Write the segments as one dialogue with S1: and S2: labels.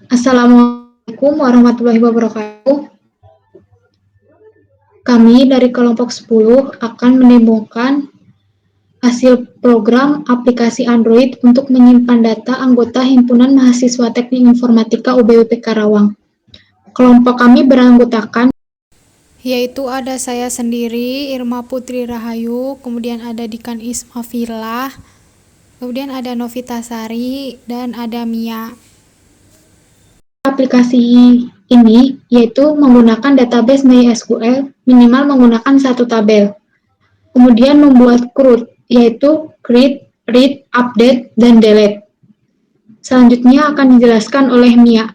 S1: Assalamualaikum warahmatullahi wabarakatuh. Kami dari kelompok 10 akan menemukan hasil program aplikasi Android untuk menyimpan data anggota Himpunan Mahasiswa Teknik Informatika UBUP Karawang. Kelompok kami beranggotakan
S2: Yaitu ada saya sendiri, Irma Putri Rahayu, kemudian ada Dikan Ismafilah, kemudian ada Novita Sari, dan ada Mia.
S1: aplikasi ini yaitu menggunakan database MySQL minimal menggunakan satu tabel. Kemudian membuat CRUD yaitu create, read, update, dan delete. Selanjutnya akan dijelaskan oleh Mia.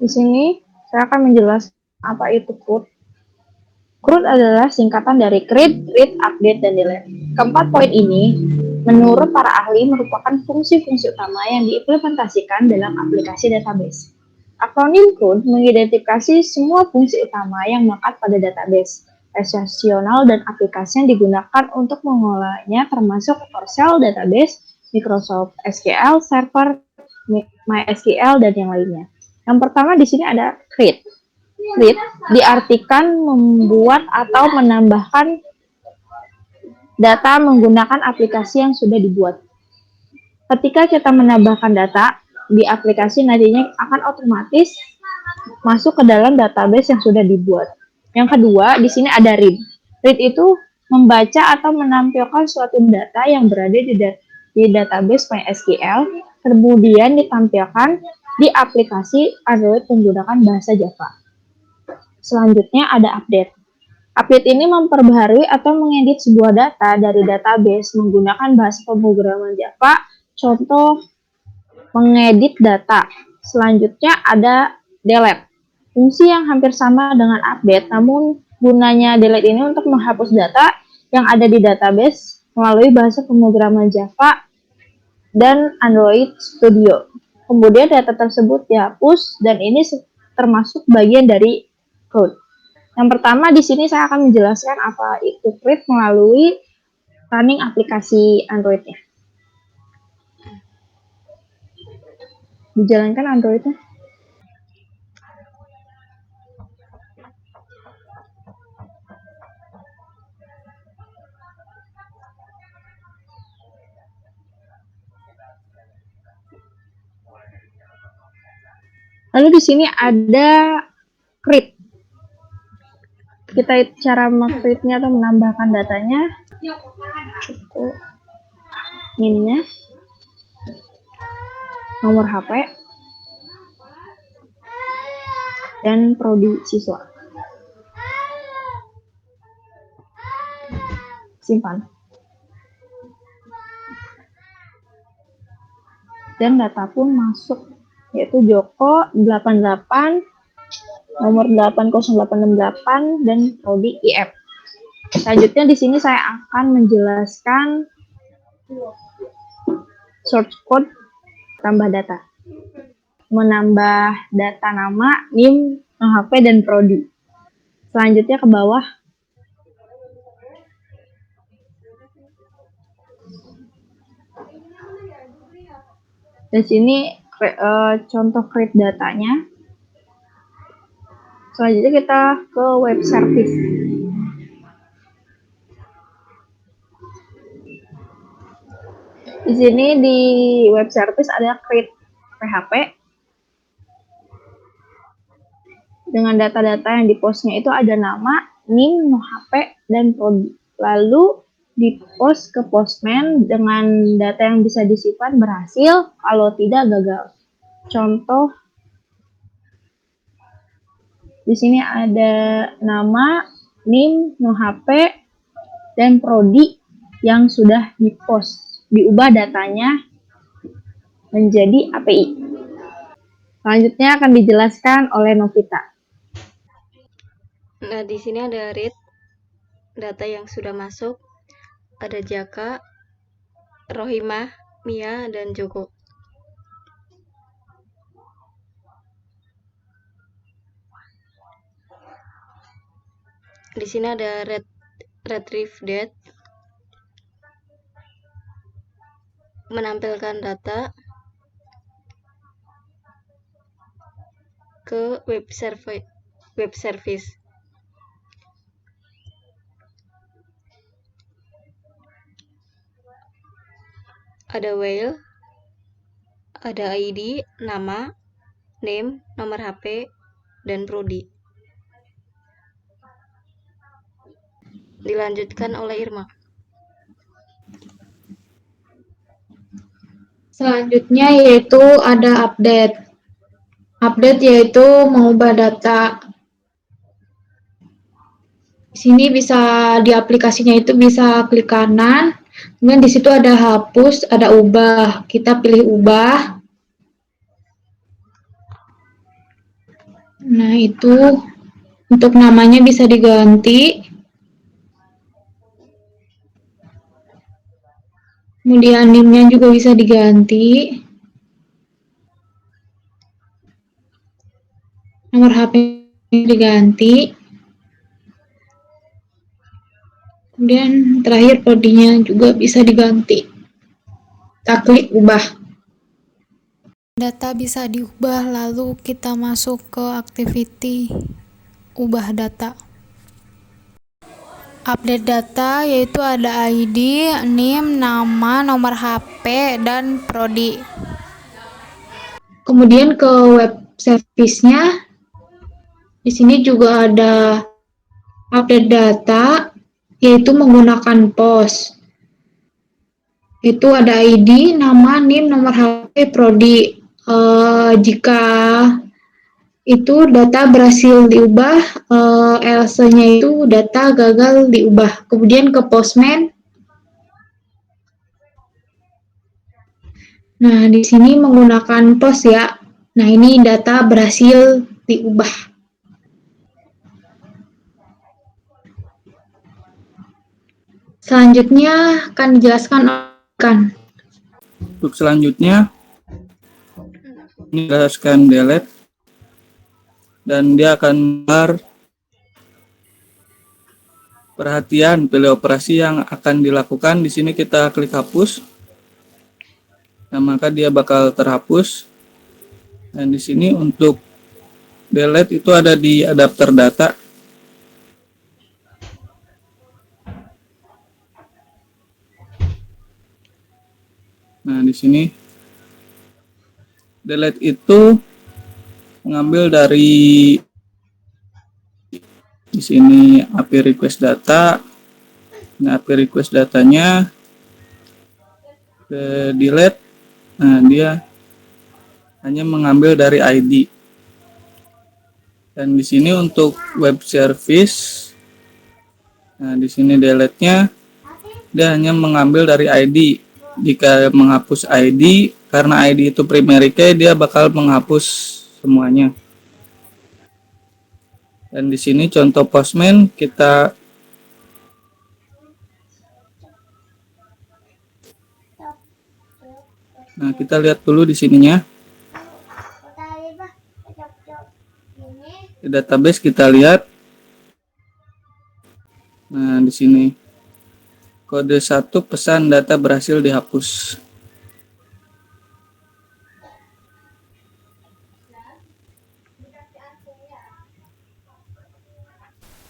S3: Di sini saya akan menjelaskan apa itu CRUD. CRUD adalah singkatan dari create, read, update, dan delete. Keempat poin ini, menurut para ahli, merupakan fungsi-fungsi utama yang diimplementasikan dalam aplikasi database. Akronim CRUD mengidentifikasi semua fungsi utama yang melekat pada database, relasional, dan aplikasi yang digunakan untuk mengolahnya termasuk PowerShell database, Microsoft SQL Server, MySQL, dan yang lainnya. Yang pertama di sini ada create. Create diartikan membuat atau menambahkan data menggunakan aplikasi yang sudah dibuat. Ketika kita menambahkan data di aplikasi, nantinya akan otomatis masuk ke dalam database yang sudah dibuat. Yang kedua, di sini ada read. Read itu membaca atau menampilkan suatu data yang berada di database MySQL, kemudian ditampilkan di aplikasi Android menggunakan bahasa Java. Selanjutnya ada update. Update ini memperbaharui atau mengedit sebuah data dari database menggunakan bahasa pemrograman Java. Contoh, mengedit data. Selanjutnya ada delete. Fungsi yang hampir sama dengan update, namun gunanya delete ini untuk menghapus data yang ada di database melalui bahasa pemrograman Java dan Android Studio. Kemudian data tersebut dihapus dan ini termasuk bagian dari CRUD. Yang pertama di sini saya akan menjelaskan apa itu CRUD melalui running aplikasi Android-nya. Dijalankan Android-nya. Lalu di sini ada create. Kita cara meng-create-nya atau menambahkan datanya. Minnya, nomor HP, dan prodi siswa. Simpan. Dan data pun masuk, yaitu Joko 88, nomor 80868, dan prodi IF. Selanjutnya di sini saya akan menjelaskan source code tambah data. Menambah data nama, NIM, HP, dan prodi. Selanjutnya ke bawah. Di sini contoh create datanya. Selanjutnya kita ke web service. Di sini di web service ada create PHP dengan data-data yang di postnya itu ada nama, NIM, HP, dan prodi. Lalu di post ke Postman dengan data yang bisa disimpan berhasil, kalau tidak gagal. Contoh di sini ada nama, NIM, HP, dan prodi yang sudah di-post. Diubah datanya menjadi API. Selanjutnya akan dijelaskan oleh Novita.
S4: Nah, di sini ada read data yang sudah masuk. Ada Jaka, Rohimah, Mia, dan Joko. Di sini ada retrieve date. menampilkan data ke web service. Ada while, ada ID, nama, name, nomor HP, dan prodi. Dilanjutkan oleh Irma.
S1: Selanjutnya yaitu ada update. Update yaitu mengubah data. Di sini bisa di aplikasinya itu bisa klik kanan, kemudian di situ ada hapus, ada ubah. Kita pilih ubah. Nah, itu untuk namanya bisa diganti. Kemudian NIM-nya juga bisa diganti. Nomor HP diganti. Kemudian terakhir prodinya juga bisa diganti. Kita klik ubah.
S2: Data bisa diubah, lalu kita masuk ke activity ubah data. Update data yaitu ada ID, NIM, nama, nomor HP, dan prodi.
S1: Kemudian ke web service-nya, di sini juga ada update data, yaitu menggunakan POS. Itu ada ID, nama, NIM, nomor HP, prodi. Jika itu data berhasil diubah, else-nya itu data gagal diubah. Kemudian ke Postman. Nah, di sini menggunakan POS ya. Nah, ini data berhasil diubah. Selanjutnya akan dijelaskan kan.
S5: Untuk selanjutnya ini adalah scan delete dan dia akan perhatian pilih operasi yang akan dilakukan. Di sini kita klik hapus. Nah, maka dia bakal terhapus. Dan di sini untuk delete itu ada di adapter data. Nah, di sini delete itu mengambil dari di sini API request data. Nah, API request datanya ke delete. Nah, dia hanya mengambil dari ID. Dan di sini untuk web service, nah di sini delete-nya dia hanya mengambil dari ID. Jika menghapus ID, karena ID itu primary key, dia bakal menghapus semuanya. Dan di sini contoh Postman kita lihat dulu di sininya. Di database kita lihat. Nah, di sini kode 1 pesan data berhasil dihapus.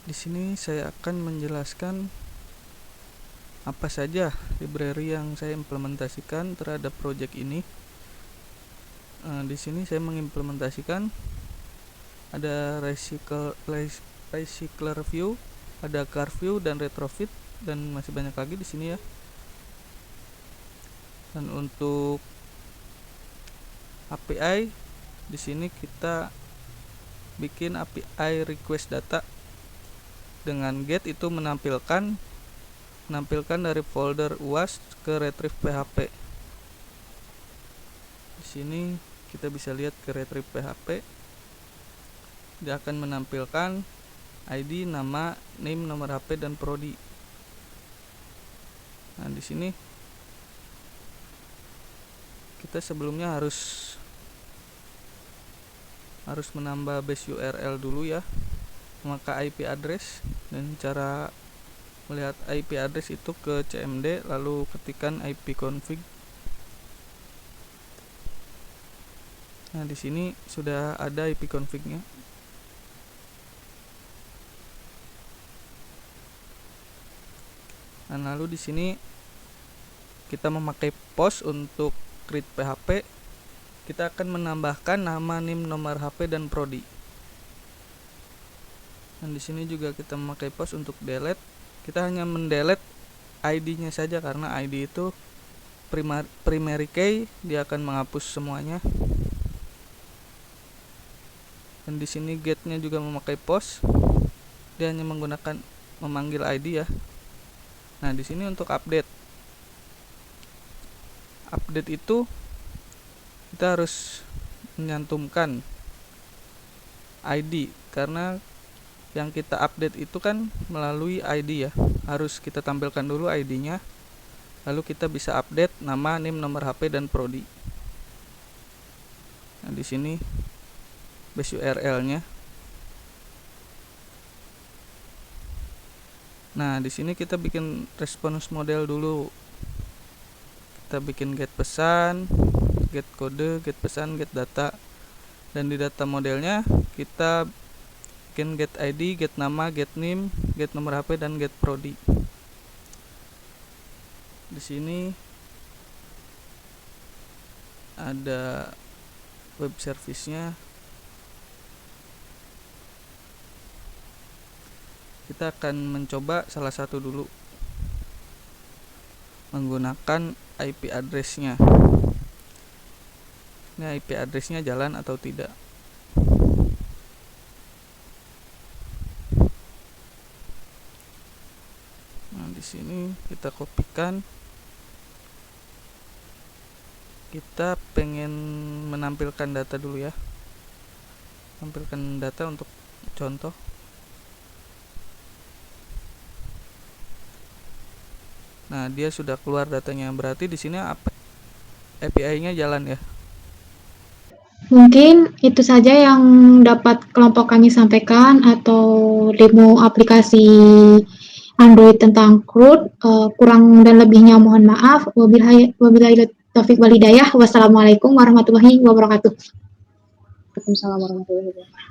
S5: Di sini saya akan menjelaskan apa saja library yang saya implementasikan terhadap project ini. Di sini saya mengimplementasikan ada recycler view, ada car view dan retrofit, dan masih banyak lagi di sini ya. Dan untuk API di sini kita bikin API request data dengan get itu menampilkan dari folder UAS ke retrieve PHP. Di sini kita bisa lihat ke retrieve PHP. Dia akan menampilkan ID, nama, name, nomor HP, dan prodi. Nah, di sini kita sebelumnya harus menambah base URL dulu ya, maka IP address. Dan cara melihat IP address itu ke CMD, lalu ketikkan ipconfig Nah, di sini sudah ada IP config-nya. Nah, lalu di sini kita memakai post untuk create PHP. Kita akan menambahkan nama, NIM, nomor HP dan prodi. Dan di sini juga kita memakai post untuk delete. Kita hanya mendelete ID-nya saja karena ID itu primary key, dia akan menghapus semuanya. Dan di sini get-nya juga memakai post. Dia hanya menggunakan memanggil ID ya. Nah, di sini untuk update. Update itu kita harus menyantumkan ID karena yang kita update itu kan melalui ID ya. Harus kita tampilkan dulu ID-nya. Lalu kita bisa update nama, NIM, nomor HP dan prodi. Nah, di sini base URL-nya. Nah, di sini kita bikin response model dulu. Kita bikin get pesan, get kode, get pesan, get data. Dan di data modelnya kita bikin get ID, get nama, get name, get nomor HP dan get prodi. Di sini ada web service-nya. Kita akan mencoba salah satu dulu menggunakan IP address-nya. Ini IP address-nya jalan atau tidak. Nah, di sini kita kopikan. Kita pengen menampilkan data dulu ya. Tampilkan data untuk contoh. Nah, dia sudah keluar datanya. Berarti di sini API-nya jalan ya.
S1: Mungkin itu saja yang dapat kelompok kami sampaikan atau demo aplikasi Android tentang CRUD. Kurang dan lebihnya mohon maaf. Wabillahi taufiq wal hidayah. Wassalamualaikum warahmatullahi wabarakatuh.
S3: Waalaikumsalam warahmatullahi wabarakatuh.